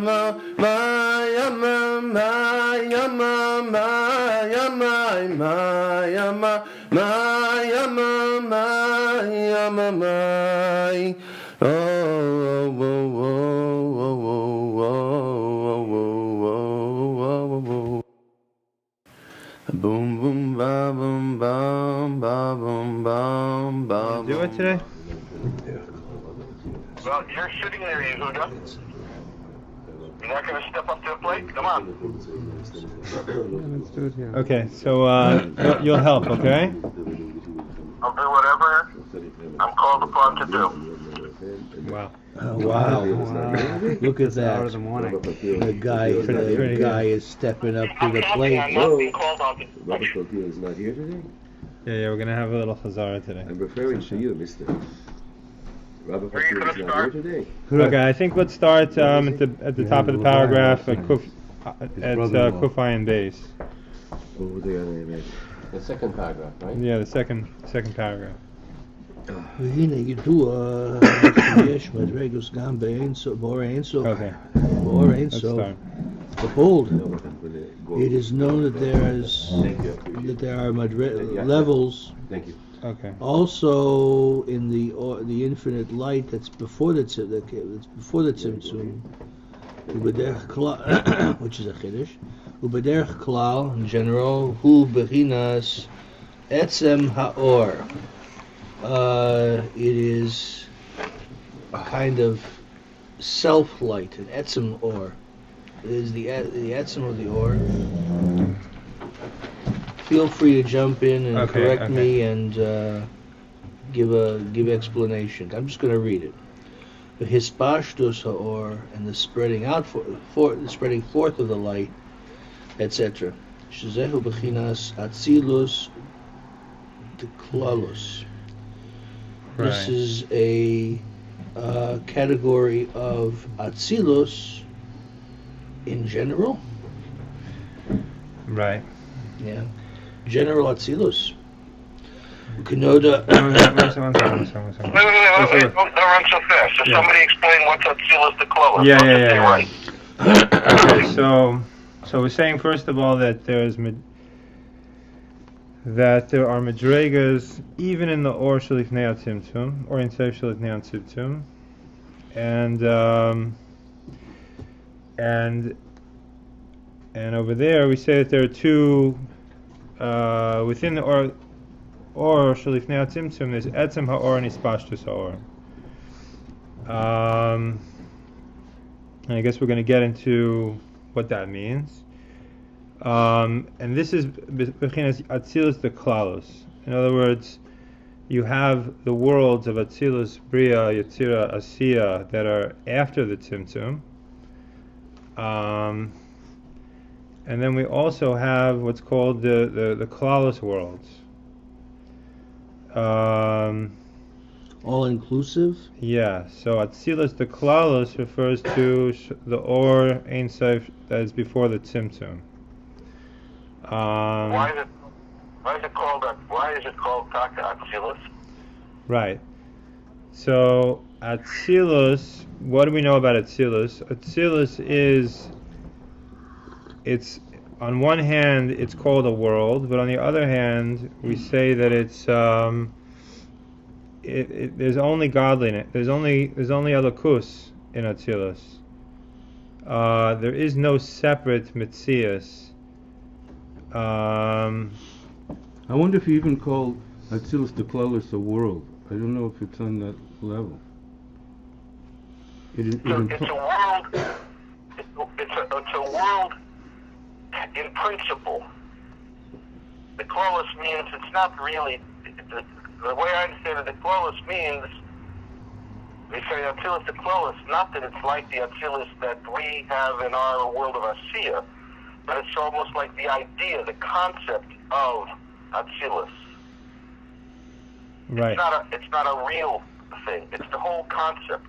Boom boom ba boom bam ba boom bam ba. Do it today? Well, you're sitting there, Yehuda. You're not going to step up to the plate? Come on. Let's do it here. Okay, so you'll help, okay? I'll do whatever I'm called upon to do. Wow. Wow. Look at that. Hour of the morning. The guy is stepping up to the I'm plate. not being called on to do. Robert Paltiel is not here today? Yeah, we're gonna have a little chazara today. I'm referring to you, mister. Robert Where are you Paltiel is gonna not start? here today. Okay, I think let's start at the top of the paragraph at Kuf AyinBase. Over there, The second paragraph, right? Yeah, the second paragraph. והנה ידוע שיש מדרגות גם באין סוף, באור אין סוף, Okay, באור אין let's סוף. start. Behold, it is known that there are levels Thank you. Okay. also in the infinite light that's before the tzimtzum, which is a chiddush. Ubederech klal in general, hu bechinas etzem haor. It is a kind of self-light, an etzem or. It is the etzem of the or. Feel free to jump in and correct me and give explanation. I'm just going to read it. The hispashtus haor and the spreading out the spreading forth of the light, etc. Shezehu bechinas atzilus deklalus. This is a category of atzilus in general. Right. Yeah. General atzilus. Kenoda. One second. Wait. Don't run so fast. So somebody explain what's Atzilus the Kloa. Yeah. Right. Okay, so we're saying first of all that there are madregas even in the or shalifnei atzimtzum or in seif shalifnei atzimtzum, and over there we say that there are two within the or shalifnei atzimtzum. There's etzem haor and ispashtus haor. And I guess we're going to get into what that means. And this is bechinas atzilus the klalos. In other words, you have the worlds of atzilus, bria, yetzira, asiya that are after the tzimtzum. And then we also have what's called the klalos worlds. All inclusive? Yeah, so Atzilus the Klalos refers to the Or Ein Sof that is before the Tzimtzum. Why is it called Taka Atzilus? Right. So Atzilus, what do we know about Atzilus? Atzilus it's on one hand it's called a world, but on the other hand we say that it's there's only godliness. There's only alakus in Atzilus. There is no separate mitzias. I wonder if you even call Atzilus the Klalos a world. I don't know if it's on that level. It's a world. It's a world in principle. The Klolos means it's not really. The way I understand it, the Klolos means, we say Atzilus the Klolos, not that it's like the Atzilus that we have in our world of Asiya, but it's almost like the idea, the concept of Atzilus. Right. It's not a real thing. It's the whole concept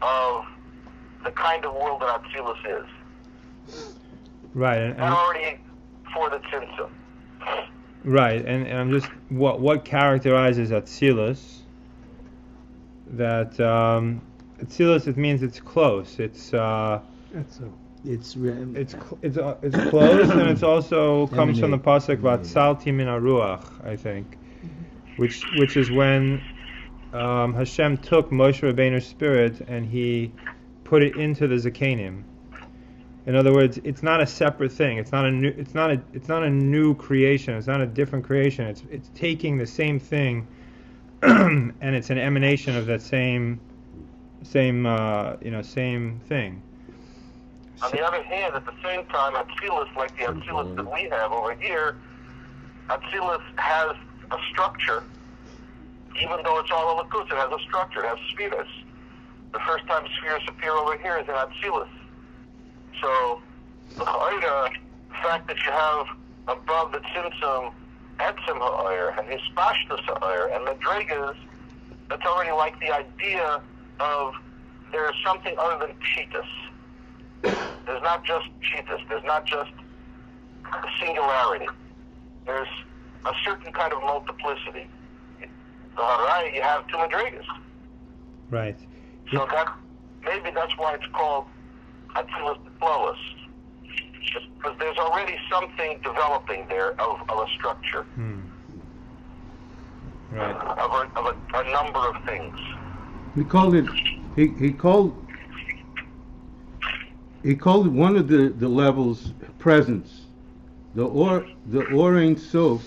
of the kind of world that Atzilus is. Right. And already for the Tzimtzum. Right, and I'm just what characterizes Atzilus? That Atzilus, it means it's close. It's It's It's close, and it's also comes from the Emanate. pasuk Vatsalti min haruach, I think, which is when Hashem took Moshe Rabbeinu's spirit and he put it into the Zakenim. In other words, it's not a separate thing. It's not a new creation. It's not a different creation. It's taking the same thing, and it's an emanation of that same thing. On the other hand, at the same time, Atzilus, like the Atzilus that we have over here, Atzilus has a structure. Even though it's all a lakus, it has a structure. It has spheres. The first time spheres appear over here is in Atzilus. So, the fact that you have above the Tzimtzum, Etzim ha'oyer, and Hispashtus ha'oyer, and Madrigas, that's already like the idea of there's something other than Pshitas. There's not just Pshitas. There's not just a singularity. There's a certain kind of multiplicity. All right, you have two Madrigas. Right. So maybe that's why it's called Atzilus Flawless. Because there's already something developing there of a structure. Right. Of a number of things. He called it. He called one of the levels presence. The or Ein Sof.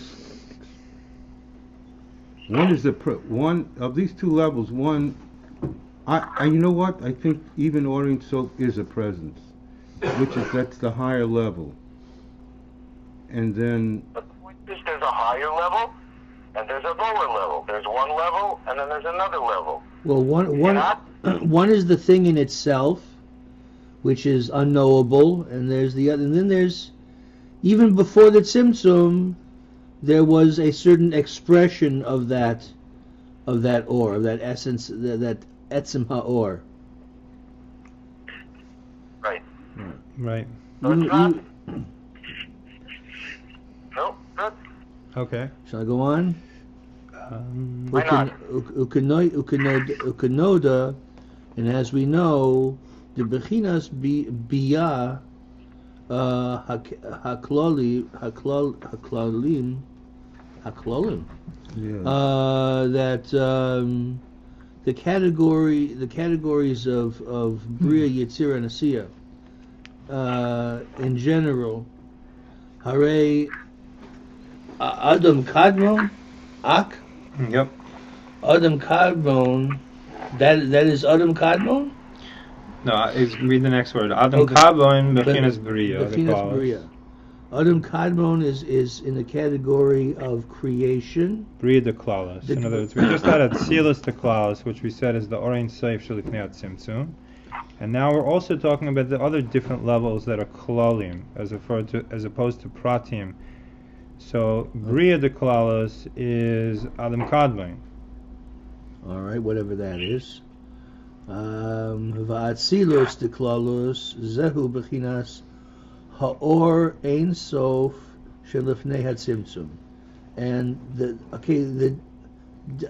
One is one of these two levels. One, you know what? I think even or Ein Sof is a presence, that's the higher level. And then There's a higher level, and there's a lower level. There's one level, and then there's another level. Well, one is the thing in itself, which is unknowable, and there's the other. And then there's, even before the Tzimtzum, there was a certain expression of that or, of that essence, that Etzim ha'or. Right. Right. So it's not. No, good. Okay. Shall I go on? Why not? Ukenoda, and as we know, the Bechinas Biyah Haklolim, that the categories of Bria, Yetzirah, and Asiya in general, Hare Adam Kadmon, Ak. Yep. Adam Kadmon. That is Adam Kadmon. No, read the next word. Adam Okay. Kadmon Bechinas Bria. Bechinas Bria. Adam Kadmon is in the category of creation. Bria de Klaus. In other words, we just had Atzilus de Klaus, which we said is the Orein Seif Shalifnei Tzimtzum. And now we're also talking about the other different levels that are Klalim, as opposed to Pratim. So Bria de Klaus is Adam Kadmon. All right, whatever that is. Va'atzilus de Klaus zehu bechinas ha'or ein sof shelifnei hatzimtzum. And the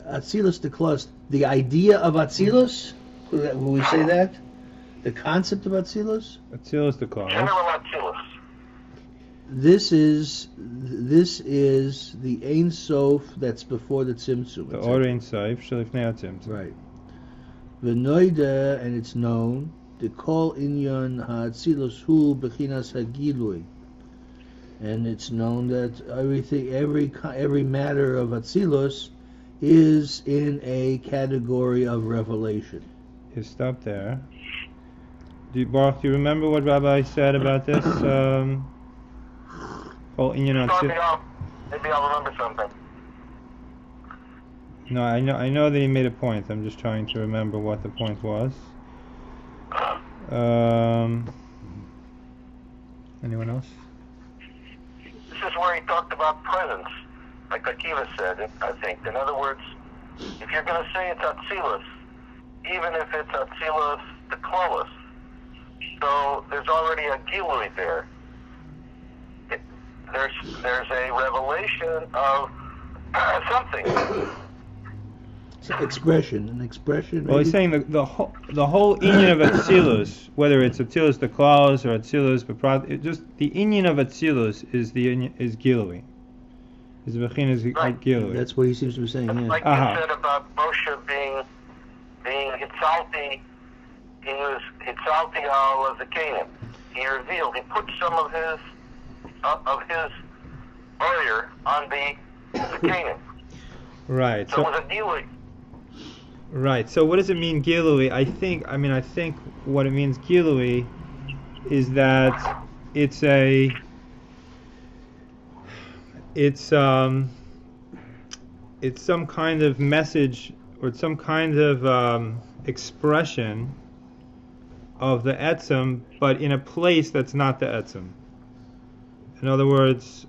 Atzilus de Klaus, the idea of Atzilus, will we say that? The concept of Atzilus? Atzilus de Klaus. General Atzilus. This is the Ein Sof that's before the Tzimtzum. The Orein Seif Shalifnei Tzimtzum. Right. V'noida, and it's known, the Kol Inyan Ha'atzilus Hu Bechinas Hagilui, and it's known that every matter of Atzilus is in a category of revelation. You stop there. Baruch, do you remember what Rabbi said about this? Whole Inyan Start me Atzilus. off. Maybe I'll remember something. No, I know that he made a point. I'm just trying to remember what the point was. Anyone else? This is where he talked about presence, like Akiva said, I think. In other words, if you're going to say it's Atzilus, even if it's Atzilus the Klolos, so there's already a Gilui there. There's a revelation of something. It's an expression. Well, he's saying the whole inyan of Atzilus, whether it's Atzilus the Klaus or Atzilus Beprat, just the inyan of Atzilus is Gilui. His Bechin is Gilui. That's what he seems to be saying. Yeah. Like you said about Moshe being Hitzalti, he was Hitzalti al Zakanim. He revealed, he put some of his oil on the Zakanim. Right. So it was a Gilui. Right. So what does it mean Gilui? I think what it means Gilui is that it's some kind of message or it's some kind of expression of the etzem, but in a place that's not the etzem. In other words,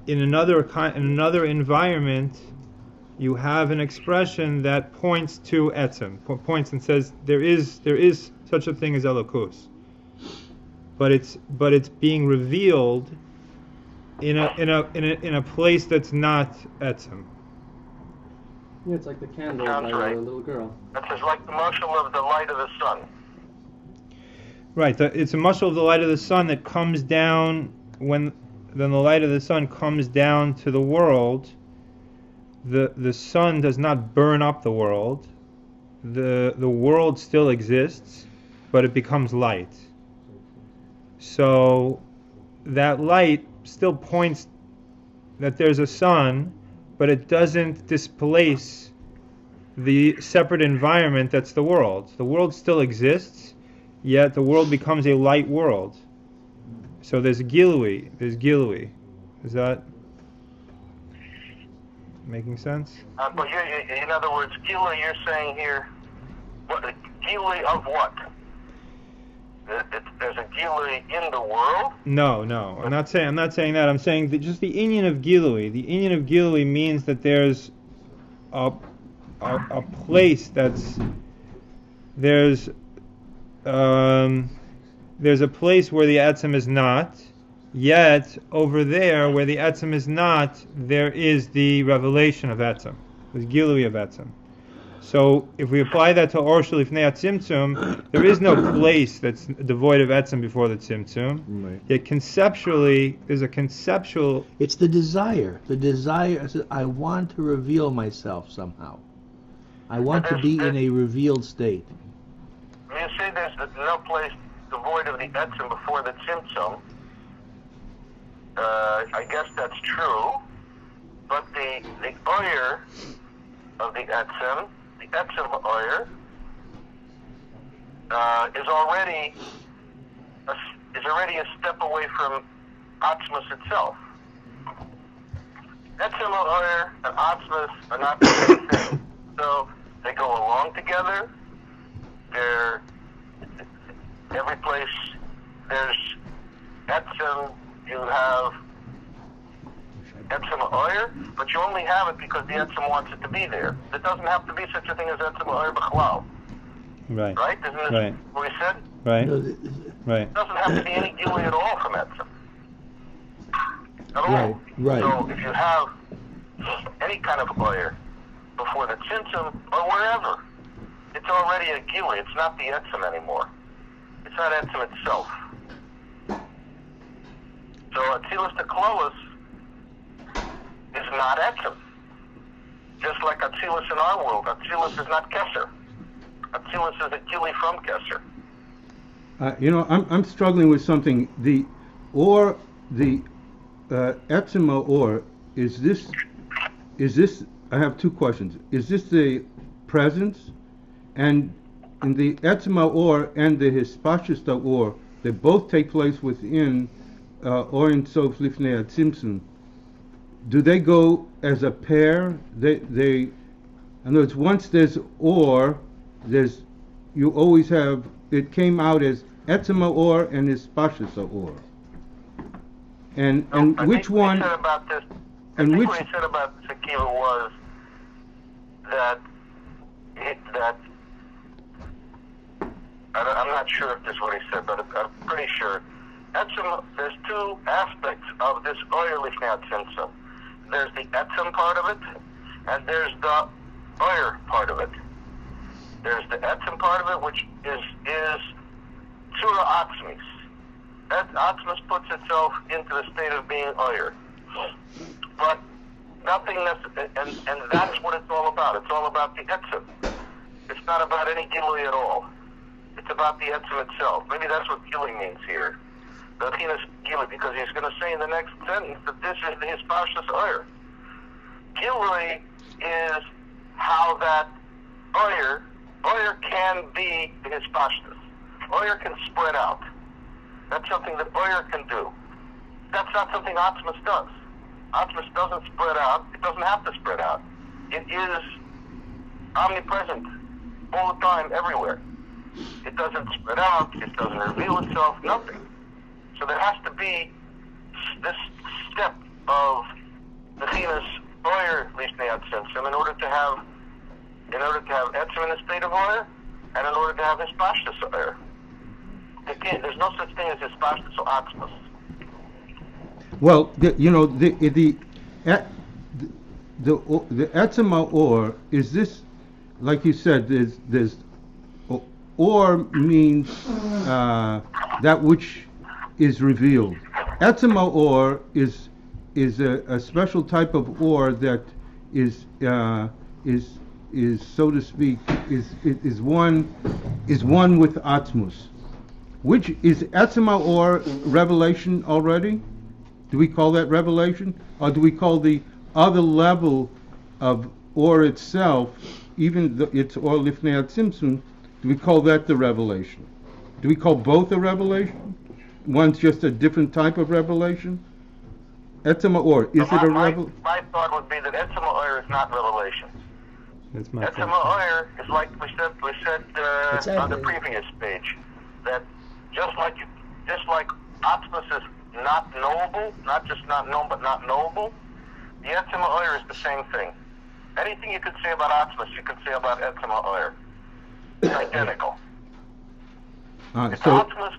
in another environment, you have an expression that points to etzem, points and says there is such a thing as elokus, but it's being revealed in a place that's not etzem. Yeah, it's like the candle Sounds by right. the little girl. That's just like the marshal of the light of the sun. Right. It's a mashal of the light of the sun that comes down when the light of the sun comes down to the world. The sun does not burn up the world. The world still exists, but it becomes light. So that light still points that there's a sun, but it doesn't displace the separate environment that's the world. The world still exists, yet the world becomes a light world. So there's Gilui. Is that making sense? But in other words, Gilui, you're saying here, Gilui of what? There's a Gilui in the world? No. I'm not saying that. I'm saying that just the inyan of Gilui. The inyan of Gilui means that there's a place there's a place where the etzem is not, yet over there where the etzem is not, there is the revelation of etzem. There's Gilui of etzem. So if we apply that to Or Shalifnei Tzimtzum, there is no place that's devoid of etzem before the Tzimtzum. Right. Yet conceptually, there's a conceptual... It's the desire. The desire is that I want to reveal myself somehow. I want to be in a revealed state. You say there's no place devoid of the etzem before the tzimtzum. I guess that's true. But the oyer of the etzem oyer, is already a step away from atzmus itself. Etzem oyer and atzmus are not the same thing. So they go along together. Every place there's etzem, you have etzem oyer, but you only have it because the etzem wants it to be there. There doesn't have to be such a thing as etzem oyer b'chalal. Right. Right? Isn't this Right. what we said? Right. No, Right. There doesn't have to be any gilui at all from etzem. At all. Right. So if you have any kind of oyer before the tzimtzum or wherever, it's already a gilui. It's not the etzem anymore. It's not etzem itself. So Atzilus to Kloos is not etzem. Just like Atzilus in our world. Atzilus is not Keser. Atzilus is a gilui from Keser. I'm struggling with something. The etzema or is this? I have two questions. Is this the presence, and in the etzema or and the hispashista or, they both take place within or in sof lifnei atzimtzum? Do they go as a pair? They in other words, once there's or, you always have, it came out as etzema or and hispashista or. And which one? What he said about this, and which? What he said about this Akiva was that I'm not sure if this is what he said, but I'm pretty sure. There's two aspects of this oyer lifnei atzimtzum. There's the etzem part of it, and there's the Oyer part of it. There's the etzem part of it, which is Tzura Atzmis. Atzmis puts itself into the state of being Oyer. But nothing and that's what it's all about. It's all about the etzem. It's not about any gilui at all. It's about the etzem itself. Maybe that's what gilui means here. The Bechinas gilui, because he's going to say in the next sentence that this is the hispashtus Oyer. Gilui is how that Oyer can be the hispashtus. Oyer can spread out. That's something that Oyer can do. That's not something Atzmas does. Atzmas doesn't spread out. It doesn't have to spread out. It is omnipresent all the time, everywhere. It doesn't spread out. It doesn't reveal itself. Nothing. So there has to be this step of the Bechinas Oyer Lifnei Atzimtzum in order to have etzem in the state of Oyer, and in order to have hispashtus Oyer. There's no such thing as hispashtus or Atzmas. Well, the etzem or is this, like you said, there's or means that which is revealed. Etzem or is a special type of or that is so to speak is one with Atzmus. Which is etzem or revelation already? Do we call that revelation, or do we call the other level of or itself, even though it's or lifnei atzimtzum? Do we call that the revelation? Do we call both a revelation? One's just a different type of revelation. Etzem or is it a revelation? My thought would be that etzem or is not revelation. That's my Etzem or is like we said on the previous page, that just like Atzmas is not knowable, not just not known but not knowable, the etzem or is the same thing. Anything you could say about Atzmas, you could say about etzem or. It's identical. It's So Atzmas.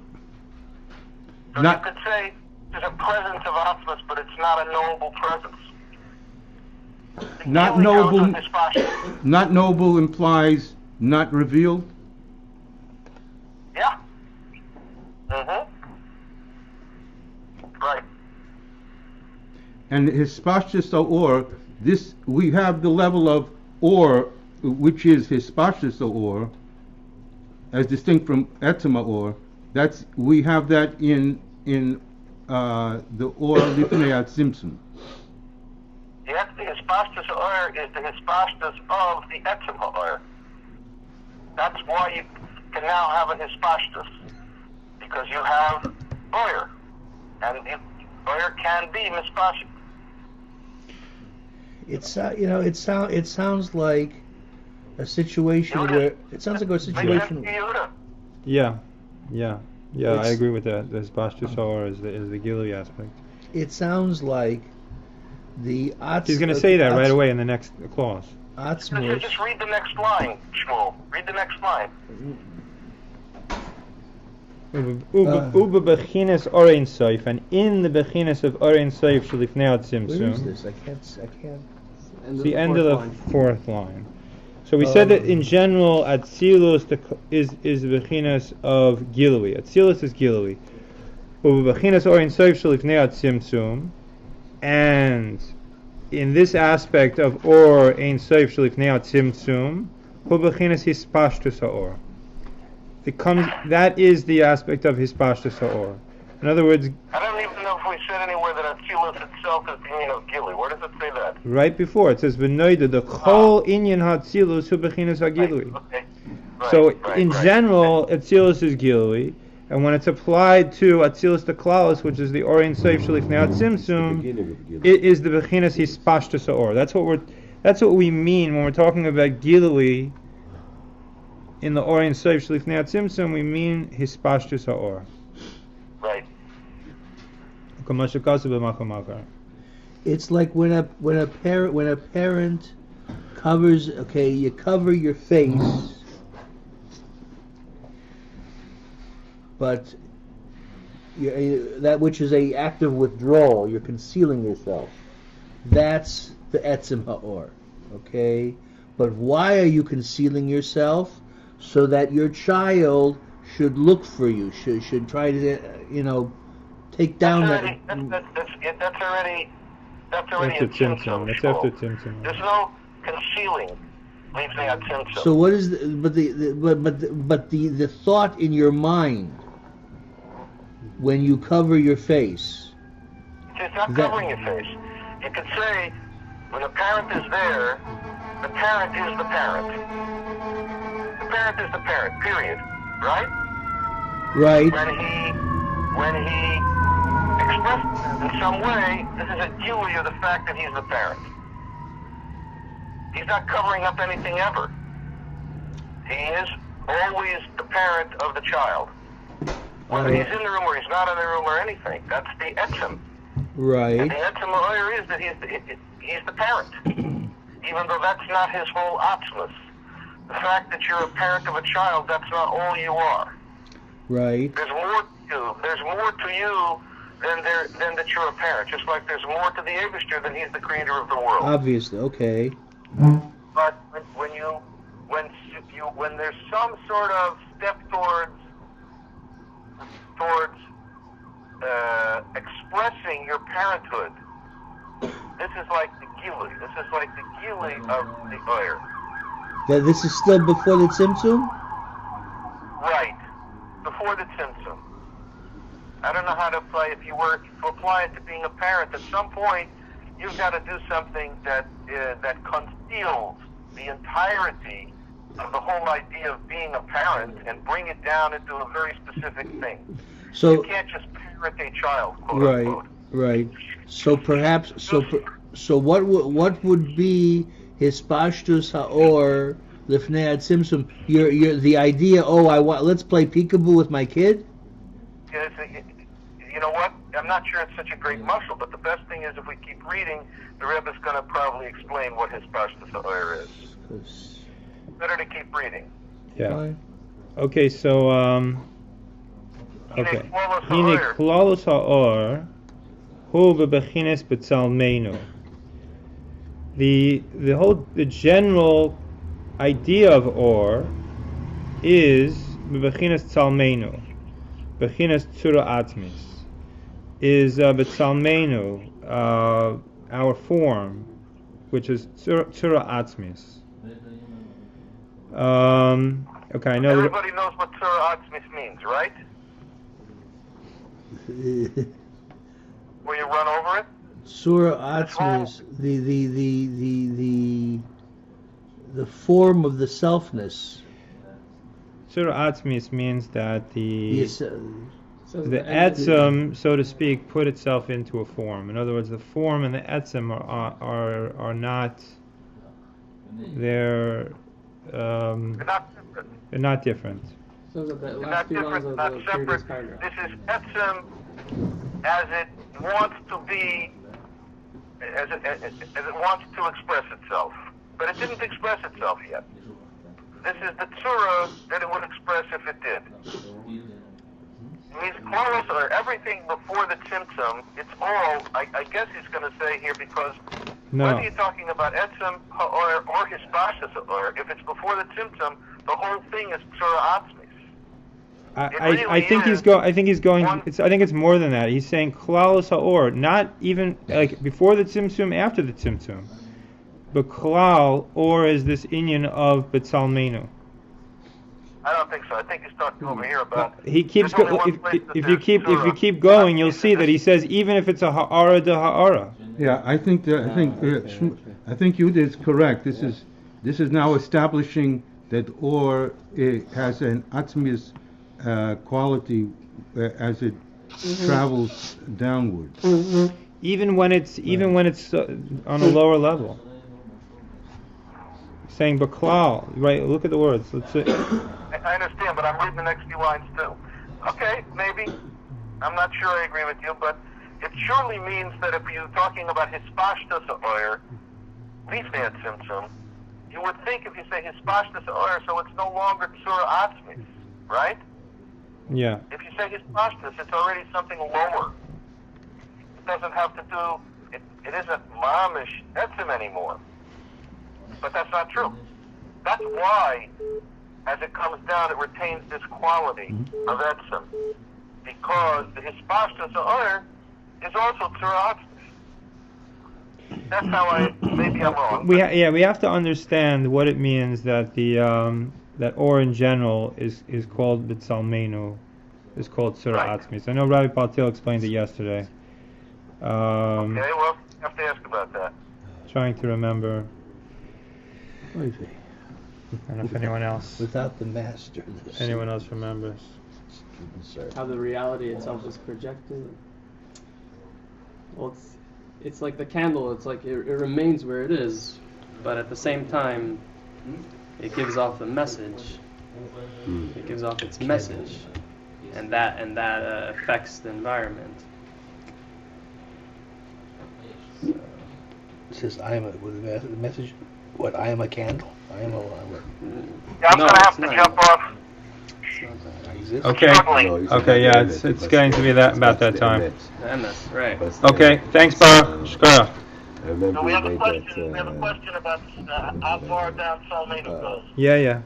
So you could say there's a presence of Atzmas, but it's not a knowable presence. not knowable. Not knowable implies not revealed. Yeah. Mm-hmm. Right. And hispashtus or this, we have the level of or, which is hispashtus or, as distinct from etzem or. That's, we have that in the or lifnei atzimtzum. Yes, the hispashtus or is the hispashtus of the etzem or. That's why you can now have a hispashtus, because you have or, and the or can be mispashtus. It sounds like a situation where it sounds like a situation. Yeah, I agree with that. The hispashtus or is the gilui aspect. It sounds like the Atzmus. He's going to say that right away in the next clause. Atzmus. Just read the next line, Shmuel. Read the next line. Uba bechinas orein soif, and in the bechinas of orein soif shalifnei atzimtzum. Where is this? I can't. It's the end of the fourth line. So we said that in general, Atzilus is the bechinas of gilui. Atzilus is gilui. Uba bechinas orein soif shalifnei atzimtzum, and in this aspect of or ein soif shalifnei atzimtzum, hu bechinas hispashtus haor. That is the aspect of hispashtus haor. In other words, I don't even know if we said anywhere that Atzilus itself is the meaning of gilui. Where does it say that? right before it says v'noida the kol inyan ha'atzilus hu bechinas ha'gilui. Okay. So in general, Atzilus is gilui, and when it's applied to Atzilus the Klaus, which is the Orein Soif Shalifnei Atzimtzum, it is the bechinas hispashtus haor. That's what we mean when we're talking about gilui. In the Orein Soif Shalifnei Atzimtzum, we mean hispashtus haor. Right. It's like when a parent covers. Okay, you cover your face, but that which is a act of withdrawal, you're concealing yourself. That's the etzem haor. Okay, But why are you concealing yourself? So that your child should look for you, should try to, take down That's that. already After a Tzimtzum. That's after Tzimtzum. There's no concealing leaving a Tzimtzum. So what is the thought in your mind when you cover your face? It's not That- covering your face. You could say, when a parent is there, the parent is the parent. The parent is the parent, period. Right? Right. When he expresses in some way, this is a duty of the fact that he's the parent. He's not covering up anything ever. He is always the parent of the child. Whether he's in the room or he's not in the room or anything, that's the etzem. Right. And the etzem lawyer is that he's the parent. Even though that's not his whole atzmus. The fact that you're a parent of a child, that's not all you are. Right. There's more to you. There's more to you than that you're a parent. Just like there's more to the Eibishter than he's the creator of the world. Obviously. Okay. But when there's some sort of step towards expressing your parenthood, this is like the gili. This is like the gili of the oyer. That this is still before the Tzimtzum? Right. Before the Tzimtzum. I don't know how to apply. If you were to apply it to being a parent, at some point you've got to do something that conceals the entirety of the whole idea of being a parent and bring it down into a very specific thing. So You can't just parent a child, quote right, unquote. right. So perhaps so what would be his pashtus haor lifnei atzimtzum? The idea. Let's play peekaboo with my kid. You know what? I'm not sure it's such a great muscle, but the best thing is if we keep reading, the Rebbe's going to probably explain what his pashtus haor is. Better to keep reading. Yeah. Fine. Okay, so okay. Hine klalos haor hu bebechines betzalmenu. The general idea of or is bebechines tzalmenu, bechines tzura atzmis, is betzalmenu, our form, which is tzura atzmis. Okay, I know. Everybody knows what Tzura Atzmis means, right? Will you run over it? Surah Atzmis, the form of the selfness. Tzura atzmis means that the The etzem, so to speak, put itself into a form. In other words, the form and the etzem are not. They're not different. So the They're last not few lines different, of not the previous separate. paragraph. This is etzem as it wants to be, as it wants to express itself. But it didn't express itself yet. This is the tzura that it would express if it did. It means klalos or everything before the tzimtzum, it's all, I guess he's going to say here, because whether you're talking about etzem or his pashtus or if it's before the tzimtzum, the whole thing is tzura atzmis. I think he's going. I think it's more than that. He's saying klalos haor, not even like before the tzimtzum, after the tzimtzum, but klal or is this inyan of betzalmenu. I don't think so. I think he's talking over here about. He keeps if you keep going, you'll see that he says even if it's a ha'ara de ha'ara. Yeah, I think Yehuda is correct. This is now establishing that or it has an atzmis quality as it travels downwards. Even when it's on a lower level. Saying baklal, right? Look at the words. Let's see. I understand, but I'm reading the next few lines too. Okay, maybe. I'm not sure I agree with you, but it surely means that if you're talking about hispashtas or lifnei tzimtzum, you would think if you say hispashtas or, so it's no longer tzura atzmis, right? Yeah. If you say hispashtas, it's already something lower. It doesn't have to do. It isn't mamish etzim anymore. But that's not true. That's why, as it comes down, it retains this quality of etzem, because the hispashtus or is also tzaratzis. That's how maybe I'm wrong. We have to understand what it means that the that or in general is called b'tzalmenu, is called tzura atzmis. I know Rabbi Paltiel explained it yesterday. Okay, well, you have to ask about that. Trying to remember. I don't know if anyone else. Without the master. Anyone else remembers? How the reality itself is projected. Well, it's like the candle. It's like it remains where it is, but at the same time, it gives off the message. It gives off its message, and that affects the environment. It says, "I am a," with the message. What? I am a candle. I am a. Yeah, I'm gonna have to jump off. Okay. Okay. Yeah, it's getting to be about that time. MS, right. Okay. Thanks, Baruch. Shkara. So we have a question. We have a question about how far down Salmenu goes. Yeah.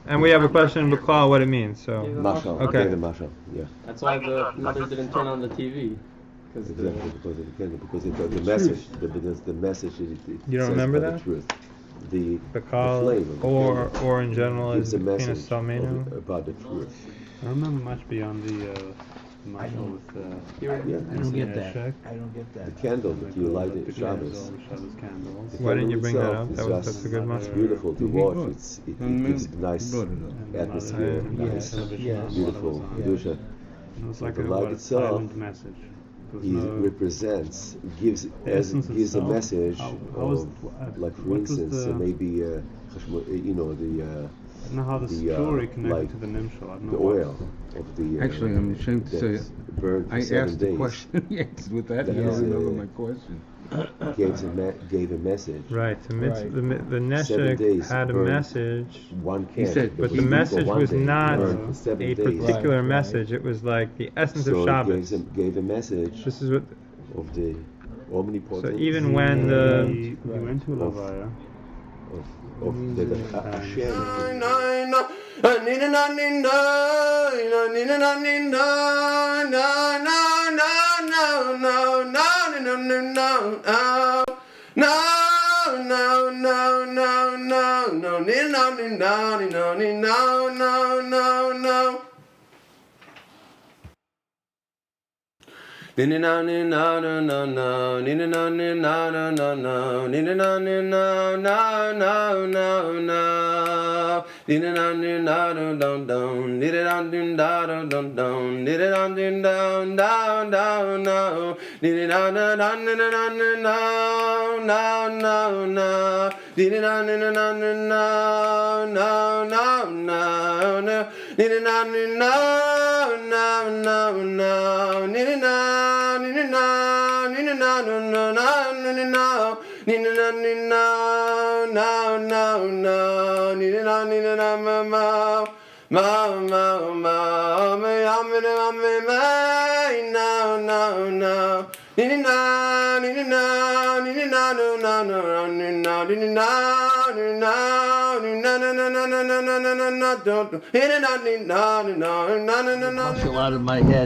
And we have a question in B'klal what it means. So. Mashal. Okay. The mashal. Yeah. That's why the mother didn't turn on the TV. Exactly, because the message, the message. You don't remember that? The truth. The B'klal flavor. or in general gives is a penis message salmenu. about the truth. I don't remember much beyond the mashal with Yeah. I don't get that. I don't get The that. candle that you light at Shabbos. candles. Why didn't you The bring that candle up? itself That's a is good just mushroom. beautiful to watch. It gives a nice atmosphere, Yes. nice, beautiful kedusha. It was like The a light itself, silent message. There was He no- represents, gives the essence gives a itself, message how was of, it- like for what was instance, the- maybe the I don't know how the the, story connected like to the nimshal. I don't know the what- oil of the Actually, I'm ashamed to say that's burned for I 7 asked the days. question. Yes, with that, I That don't is, remember my question. gave a message. Right. The days neshek had a burned. message. One He can, said- But the people message one was day not burned for 7 a days. particular Right. message. It was like the essence So of he Shabbos. gave a message This is what. of the omnipotent. So even when the He went to Lavaya. of the Hashem. Comes a lot in my head.